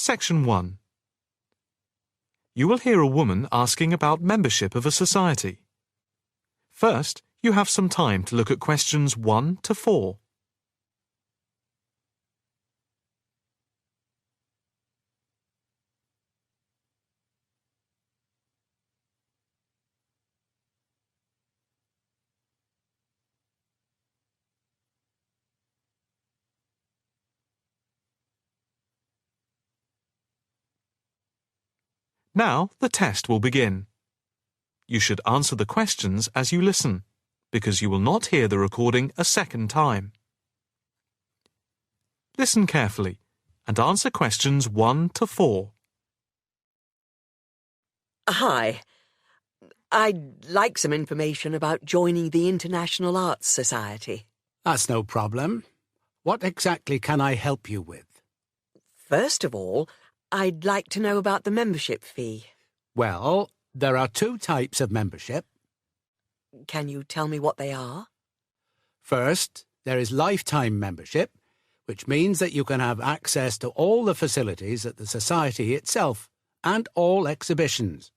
Section 1. You will hear a woman asking about membership of a society. First, you have some time to look at questions 1 to 4. Now the test will begin. You should answer the questions as you listen, because you will not hear the recording a second time. Listen carefully and answer questions 1 to 4. Hi. I'd like some information about joining the International Arts Society. That's no problem. What exactly can I help you with? First of all, I'd like to know about the membership fee. Well, there are 2 types of membership. Can you tell me what they are? First, there is lifetime membership, which means that you can have access to all the facilities at the Society itself and all exhibitions.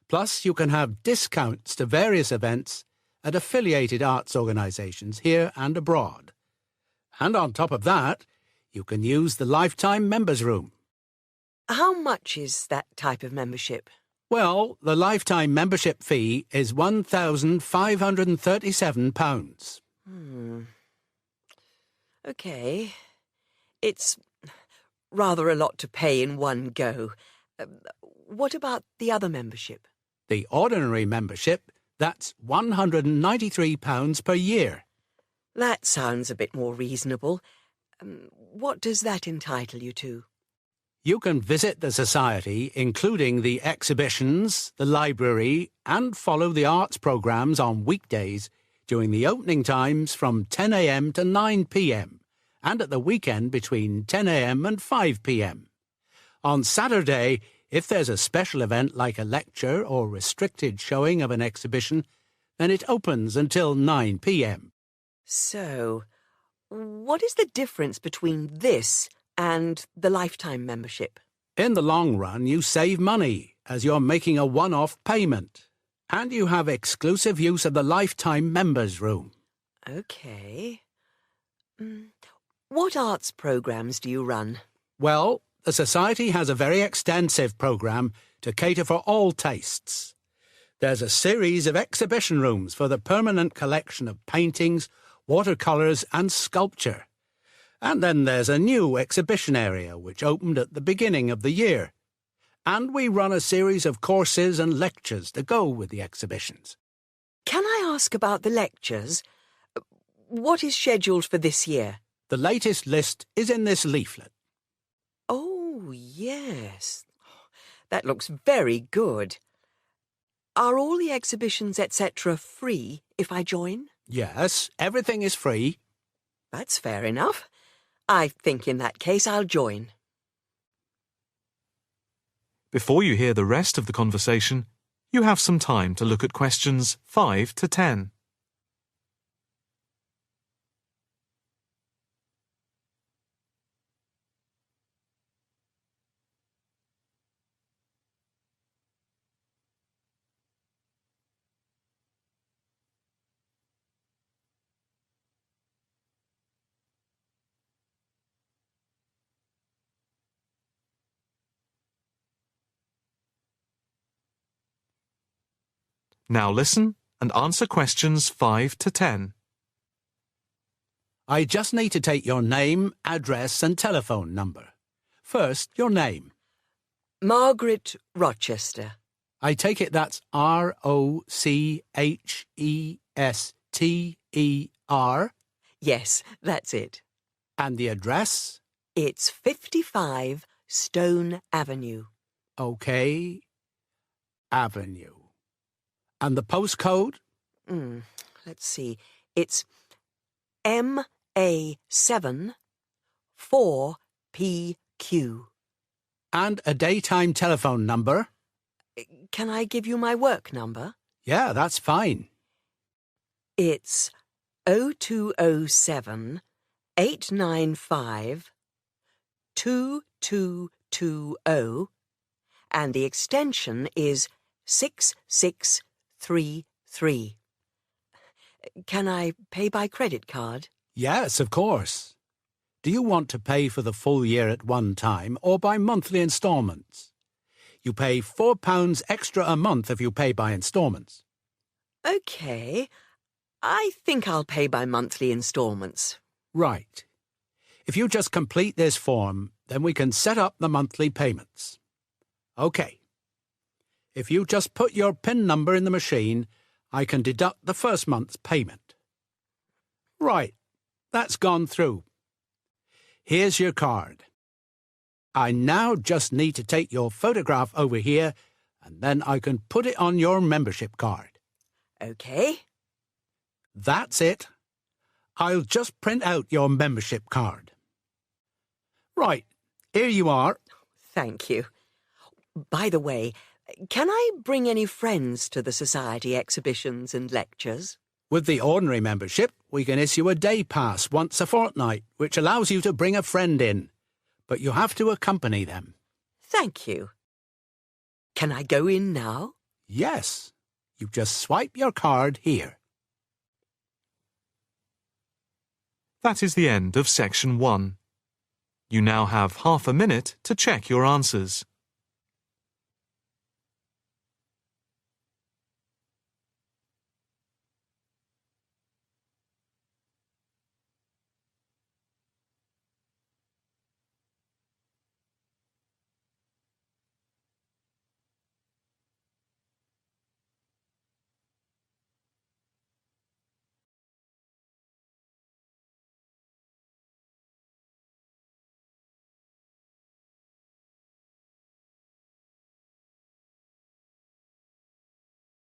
Plus, you can have discounts to various events at affiliated arts organisations here and abroad. And on top of that, you can use the lifetime members' room. How much is that type of membership? Well, the lifetime membership fee is £1,537. OK. It's rather a lot to pay in one go. What about the other membership? The ordinary membership, that's £193 per year. That sounds a bit more reasonable. What does that entitle you to? You can visit the Society, including the exhibitions, the library, and follow the arts programmes on weekdays during the opening times from 10 a.m. to 9 p.m, and at the weekend between 10 a.m. and 5 p.m. On Saturday, if there's a special event like a lecture or restricted showing of an exhibition, then it opens until 9 p.m. So, what is the difference between this and the lifetime membership? In the long run, you save money, as you're making a one-off payment. And you have exclusive use of the lifetime members' room. OK. What arts programmes do you run? Well, the Society has a very extensive programme to cater for all tastes. There's a series of exhibition rooms for the permanent collection of paintings, watercolours and sculpture. And then there's a new exhibition area which opened at the beginning of the year. And we run a series of courses and lectures to go with the exhibitions. Can I ask about the lectures? What is scheduled for this year? The latest list is in this leaflet. Oh, yes. That looks very good. Are all the exhibitions, etc., free if I join? Yes, everything is free. That's fair enough. I think in that case I'll join. Before you hear the rest of the conversation, you have some time to look at questions 5 to 10. Now listen and answer questions 5 to 10. I just need to take your name, address and telephone number. First, your name. Margaret Rochester. I take it that's Rochester? Yes, that's it. And the address? It's 55 Stone Avenue. OK. Avenue. And the postcode? Let's see. It's MA7 4PQ. And a daytime telephone number? Can I give you my work number? Yeah, that's fine. It's 0207 895 2222. 620 and the extension is 6633. Can I pay by credit card? Yes, of course. Do you want to pay for the full year at one time or by monthly instalments? You pay £4 extra a month if you pay by instalments. OK. I think I'll pay by monthly instalments. Right. If you just complete this form, then we can set up the monthly payments. OK. If you just put your PIN number in the machine, I can deduct the first month's payment. Right. That's gone through. Here's your card. I now just need to take your photograph over here, and then I can put it on your membership card. OK. That's it. I'll just print out your membership card. Right, here you are. Thank you. By the way, can I bring any friends to the Society exhibitions and lectures? With the ordinary membership, we can issue a day pass once a fortnight, which allows you to bring a friend in. But you have to accompany them. Thank you. Can I go in now? Yes. You just swipe your card here. That is the end of section 1. You now have half a minute to check your answers.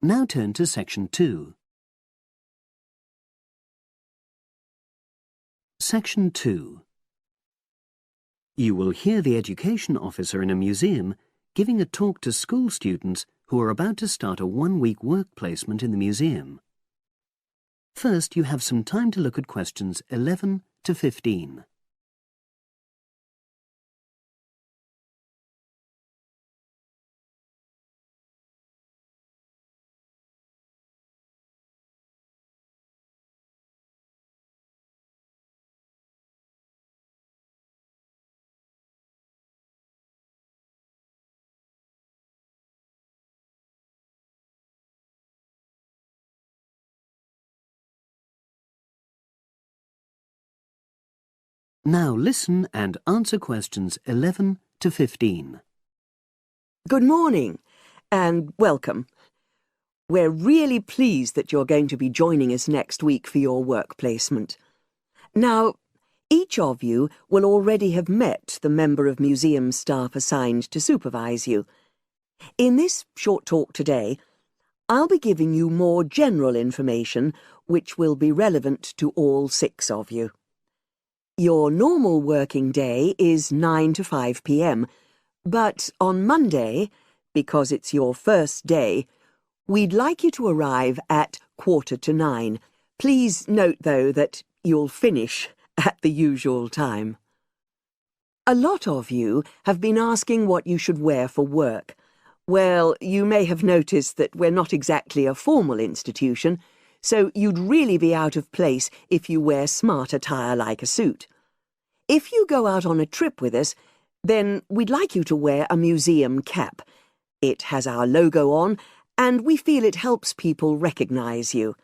Now turn to section 2. Section 2. You will hear the education officer in a museum giving a talk to school students who are about to start a one-week work placement in the museum. First, you have some time to look at questions 11 to 15. Now listen and answer questions 11 to 15. Good morning and welcome. We're really pleased that you're going to be joining us next week for your work placement. Now, each of you will already have met the member of museum staff assigned to supervise you. In this short talk today, I'll be giving you more general information which will be relevant to all 6 of you. Your normal working day is 9 to 5 p.m, but on Monday, because it's your first day, we'd like you to arrive at 8:45. Please note, though, that you'll finish at the usual time. A lot of you have been asking what you should wear for work. Well, you may have noticed that we're not exactly a formal institution, so you'd really be out of place if you wear smart attire like a suit. If you go out on a trip with us, then we'd like you to wear a museum cap. It has our logo on, and we feel it helps people recognise you.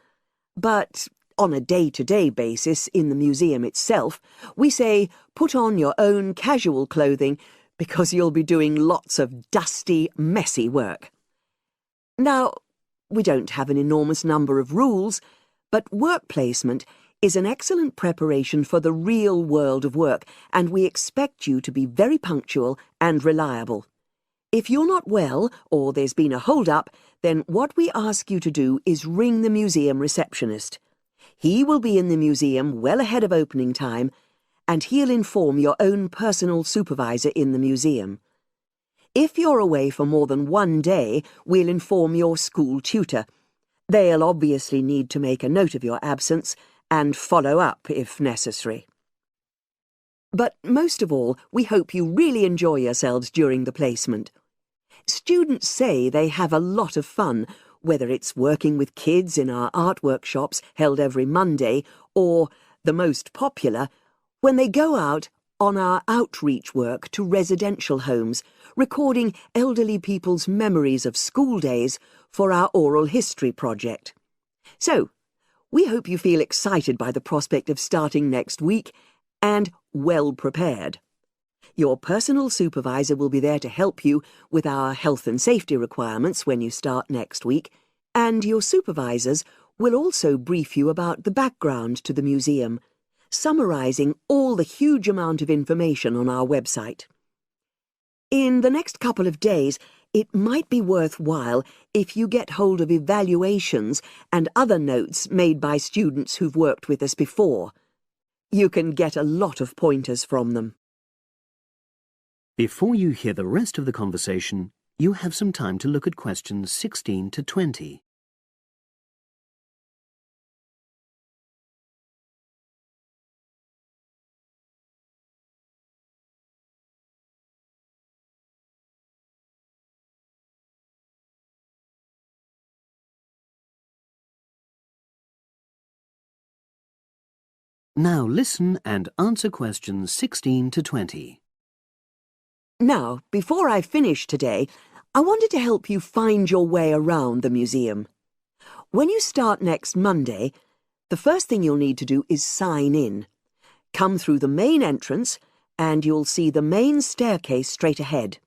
But on a day-to-day basis in the museum itself, we say put on your own casual clothing because you'll be doing lots of dusty, messy work. Now, we don't have an enormous number of rules, but work placement is an excellent preparation for the real world of work, and we expect you to be very punctual and reliable. If you're not well, or there's been a hold-up, then what we ask you to do is ring the museum receptionist. He will be in the museum well ahead of opening time, and he'll inform your own personal supervisor in the museum. If you're away for more than one day, we'll inform your school tutor. They'll obviously need to make a note of your absence and follow up if necessary. But most of all, we hope you really enjoy yourselves during the placement. Students say they have a lot of fun, whether it's working with kids in our art workshops held every Monday, or, the most popular, when they go out on our outreach work to residential homes, recording elderly people's memories of school days for our oral history project. So, we hope you feel excited by the prospect of starting next week and well prepared. Your personal supervisor will be there to help you with our health and safety requirements when you start next week, and your supervisors will also brief you about the background to the museum, summarising all the huge amount of information on our website. In the next couple of days, it might be worthwhile if you get hold of evaluations and other notes made by students who've worked with us before. You can get a lot of pointers from them. Before you hear the rest of the conversation, you have some time to look at questions 16 to 20. Now listen and answer questions 16 to 20. Now, before I finish today, I wanted to help you find your way around the museum. When you start next Monday, the first thing you'll need to do is sign in. Come through the main entrance and you'll see the main staircase straight ahead.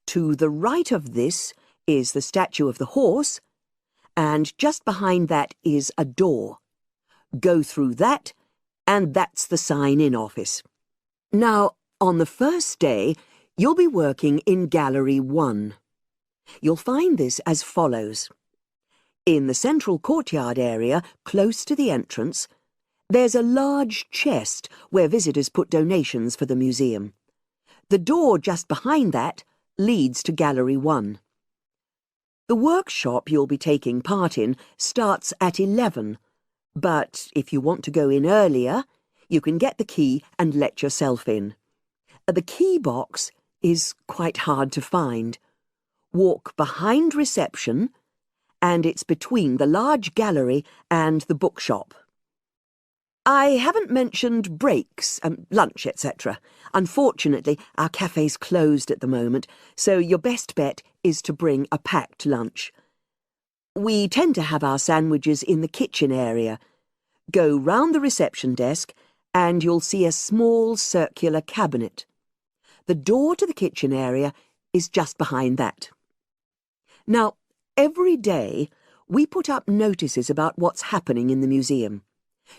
To the right of this is the statue of the horse, and just behind that is a door. Go through that, and that's the sign-in office. Now, on the first day, you'll be working in Gallery 1. You'll find this as follows. In the central courtyard area, close to the entrance, there's a large chest where visitors put donations for the museum. The door just behind that leads to Gallery 1. The workshop you'll be taking part in starts at 11, but if you want to go in earlier, you can get the key and let yourself in. The key box is quite hard to find. Walk behind reception, and it's between the large gallery and the bookshop. I haven't mentioned breaks, lunch, etc. Unfortunately, our cafe's closed at the moment, so your best bet is to bring a packed lunch. We tend to have our sandwiches in the kitchen area. Go round the reception desk and you'll see a small circular cabinet. The door to the kitchen area is just behind that. Now, every day we put up notices about what's happening in the museum.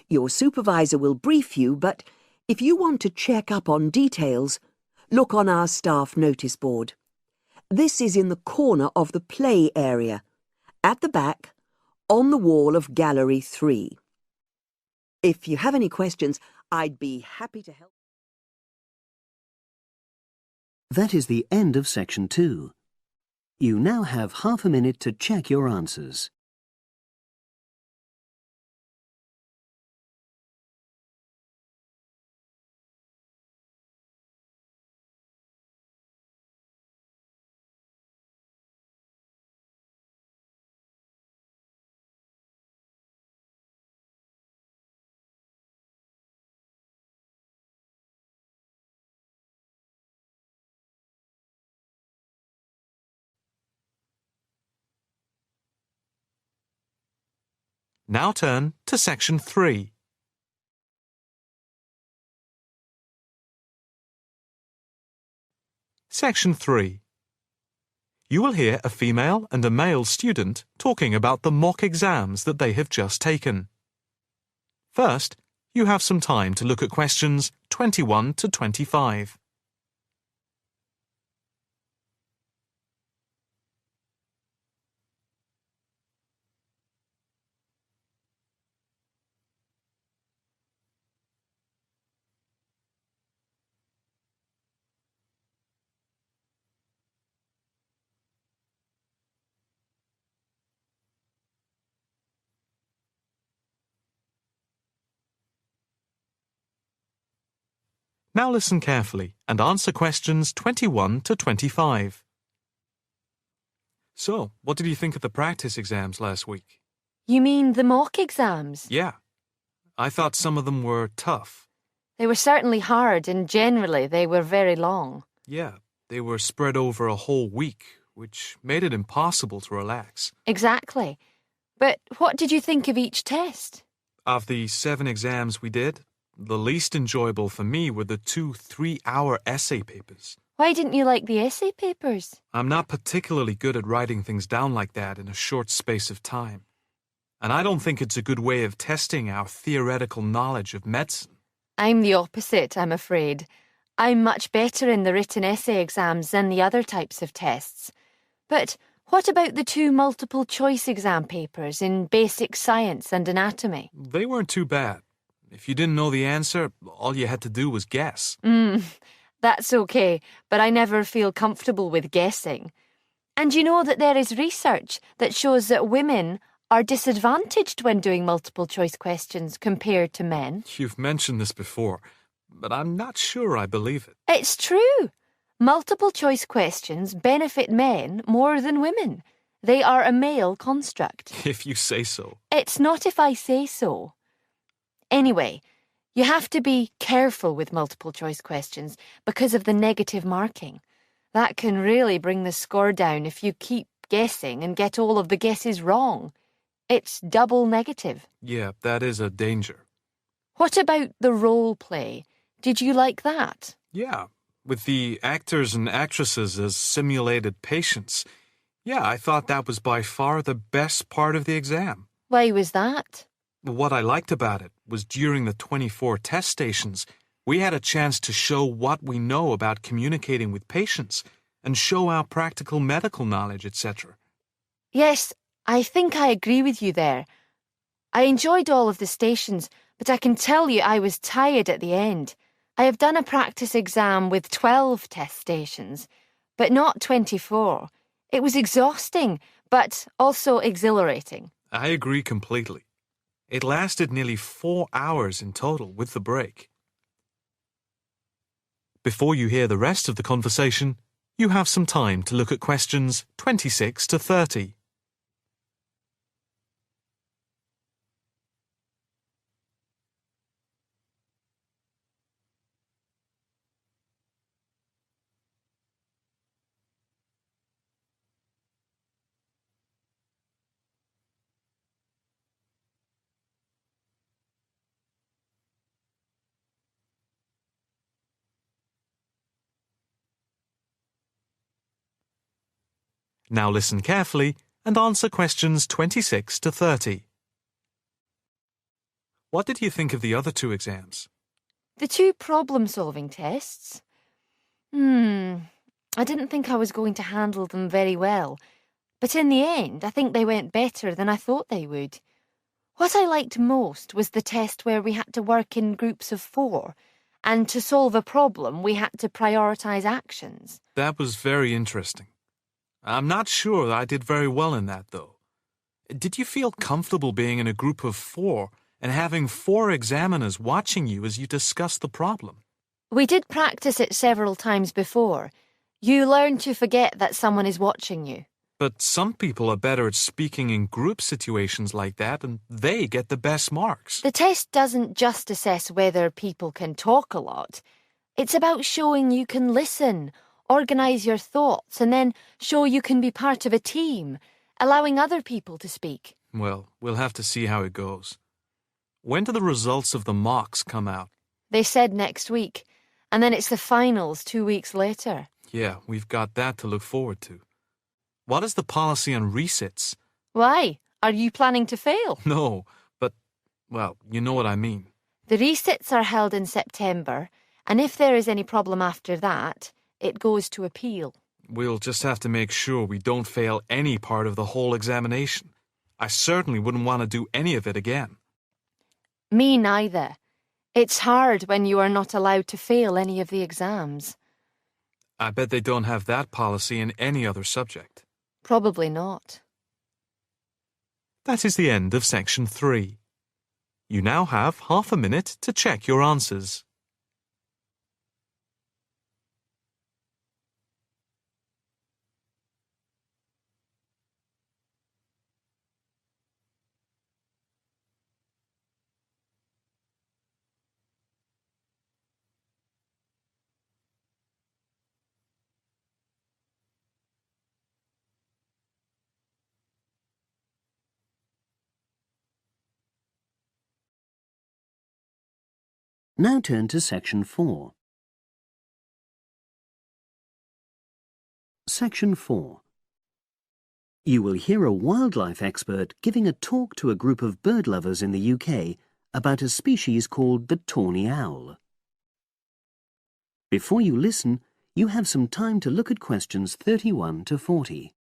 Your supervisor will brief you, but if you want to check up on details, look on our staff notice board. This is in the corner of the play area, at the back, on the wall of Gallery 3. If you have any questions, I'd be happy to help. That is the end of section 2. You now have half a minute to check your answers. Now turn to section 3. Section 3. You will hear a female and a male student talking about the mock exams that they have just taken. First, you have some time to look at questions 21 to 25. Now listen carefully and answer questions 21 to 25. So, what did you think of the practice exams last week? You mean the mock exams? Yeah. I thought some of them were tough. They were certainly hard and generally they were very long. Yeah, they were spread over a whole week, which made it impossible to relax. Exactly. But what did you think of each test? Of the 7 exams we did, the least enjoyable for me were the 2 3-hour essay papers. Why didn't you like the essay papers? I'm not particularly good at writing things down like that in a short space of time. And I don't think it's a good way of testing our theoretical knowledge of medicine. I'm the opposite, I'm afraid. I'm much better in the written essay exams than the other types of tests. But what about the 2 multiple-choice exam papers in basic science and anatomy? They weren't too bad. If you didn't know the answer, all you had to do was guess. That's okay, but I never feel comfortable with guessing. And you know that there is research that shows that women are disadvantaged when doing multiple-choice questions compared to men. You've mentioned this before, but I'm not sure I believe it. It's true. Multiple-choice questions benefit men more than women. They are a male construct. If you say so. It's not if I say so. Anyway, you have to be careful with multiple-choice questions because of the negative marking. That can really bring the score down if you keep guessing and get all of the guesses wrong. It's double negative. Yeah, that is a danger. What about the role play? Did you like that? Yeah, with the actors and actresses as simulated patients. Yeah, I thought that was by far the best part of the exam. Why was that? What I liked about it was during the 24 test stations, we had a chance to show what we know about communicating with patients and show our practical medical knowledge, etc. Yes, I think I agree with you there. I enjoyed all of the stations, but I can tell you I was tired at the end. I have done a practice exam with 12 test stations, but not 24. It was exhausting, but also exhilarating. I agree completely. It lasted nearly 4 hours in total with the break. Before you hear the rest of the conversation, you have some time to look at questions 26 to 30. Now listen carefully and answer questions 26 to 30. What did you think of the other 2 exams? The 2 problem-solving tests? I didn't think I was going to handle them very well. But in the end, I think they went better than I thought they would. What I liked most was the test where we had to work in groups of 4, and to solve a problem, we had to prioritise actions. That was very interesting. I'm not sure I did very well in that, though. Did you feel comfortable being in a group of 4 and having 4 examiners watching you as you discussed the problem? We did practice it several times before. You learn to forget that someone is watching you. But some people are better at speaking in group situations like that, and they get the best marks. The test doesn't just assess whether people can talk a lot. It's about showing you can listen, organise your thoughts, and then show you can be part of a team, allowing other people to speak. Well, we'll have to see how it goes. When do the results of the mocks come out? They said next week, and then it's the finals 2 weeks later. Yeah, we've got that to look forward to. What is the policy on resits? Why? Are you planning to fail? No, but, well, you know what I mean. The resits are held in September, and if there is any problem after that, it goes to appeal. We'll just have to make sure we don't fail any part of the whole examination. I certainly wouldn't want to do any of it again. Me neither. It's hard when you are not allowed to fail any of the exams. I bet they don't have that policy in any other subject. Probably not. That is the end of section 3. You now have half a minute to check your answers. Now turn to Section 4. Section 4. You will hear a wildlife expert giving a talk to a group of bird lovers in the UK about a species called the tawny owl. Before you listen, you have some time to look at questions 31 to 40.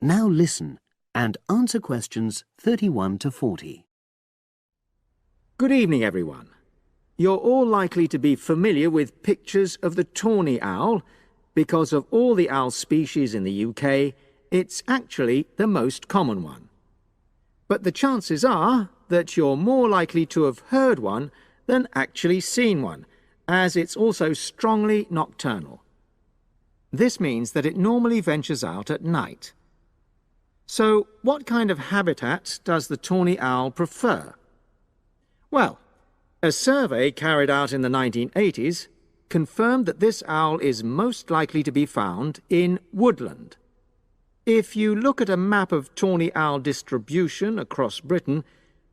Now listen and answer questions 31 to 40. Good evening, everyone. You're all likely to be familiar with pictures of the tawny owl because of all the owl species in the UK, it's actually the most common one. But the chances are that you're more likely to have heard one than actually seen one, as it's also strongly nocturnal. This means that it normally ventures out at night. So, what kind of habitat does the tawny owl prefer? Well, a survey carried out in the 1980s confirmed that this owl is most likely to be found in woodland. If you look at a map of tawny owl distribution across Britain,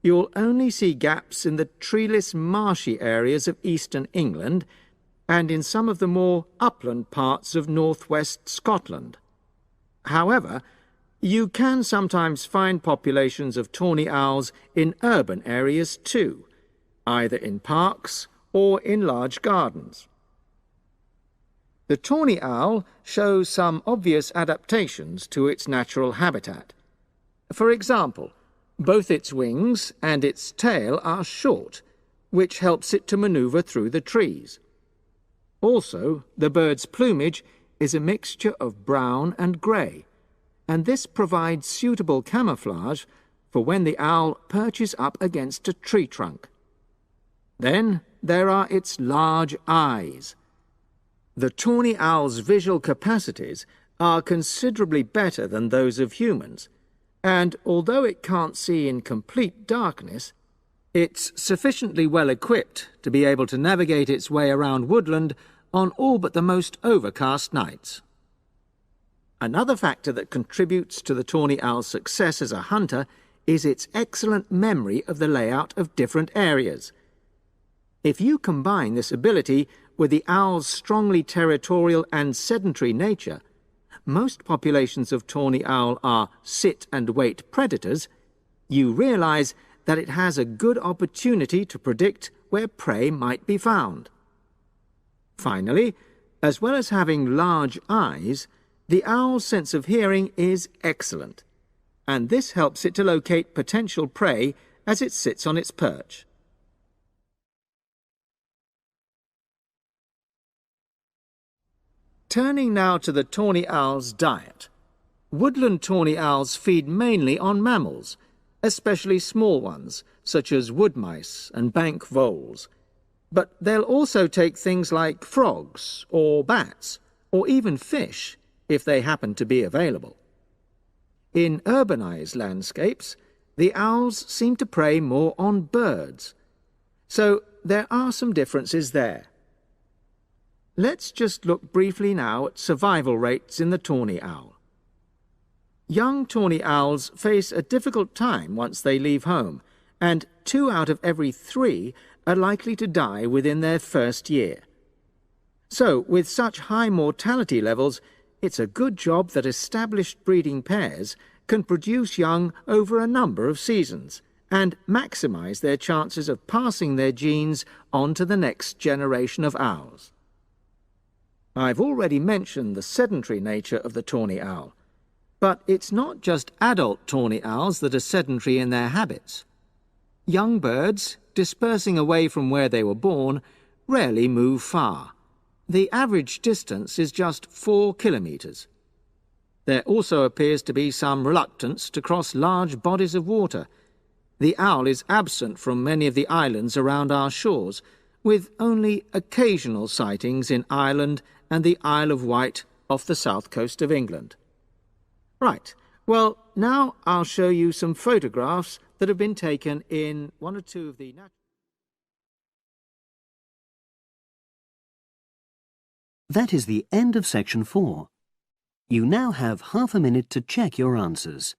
you'll only see gaps in the treeless marshy areas of eastern England and in some of the more upland parts of northwest Scotland. However, you can sometimes find populations of tawny owls in urban areas too, either in parks or in large gardens. The tawny owl shows some obvious adaptations to its natural habitat. For example, both its wings and its tail are short, which helps it to maneuver through the trees. Also, the bird's plumage is a mixture of brown and grey, and this provides suitable camouflage for when the owl perches up against a tree trunk. Then there are its large eyes. The tawny owl's visual capacities are considerably better than those of humans, and although it can't see in complete darkness, it's sufficiently well equipped to be able to navigate its way around woodland on all but the most overcast nights. Another factor that contributes to the tawny owl's success as a hunter is its excellent memory of the layout of different areas. If you combine this ability with the owl's strongly territorial and sedentary nature, most populations of tawny owl are sit-and-wait predators, you realize that it has a good opportunity to predict where prey might be found. Finally, as well as having large eyes, the owl's sense of hearing is excellent, and this helps it to locate potential prey as it sits on its perch. Turning now to the tawny owl's diet. Woodland tawny owls feed mainly on mammals, especially small ones, such as wood mice and bank voles. But they'll also take things like frogs or bats, or even fish, if they happen to be available. In urbanized landscapes, the owls seem to prey more on birds. So there are some differences there. Let's just look briefly now at survival rates in the tawny owl. Young tawny owls face a difficult time once they leave home, and 2 out of every 3 are likely to die within their first year. So, with such high mortality levels, it's a good job that established breeding pairs can produce young over a number of seasons and maximize their chances of passing their genes on to the next generation of owls. I've already mentioned the sedentary nature of the tawny owl, but it's not just adult tawny owls that are sedentary in their habits. Young birds, dispersing away from where they were born, rarely move far. The average distance is just 4 kilometres. There also appears to be some reluctance to cross large bodies of water, The owl is absent from many of the islands around our shores, with only occasional sightings in Ireland and the Isle of Wight off the south coast of England. Right, well, now I'll show you some photographs that have been taken in one or two of the... That is the end of section 4. You now have half a minute to check your answers.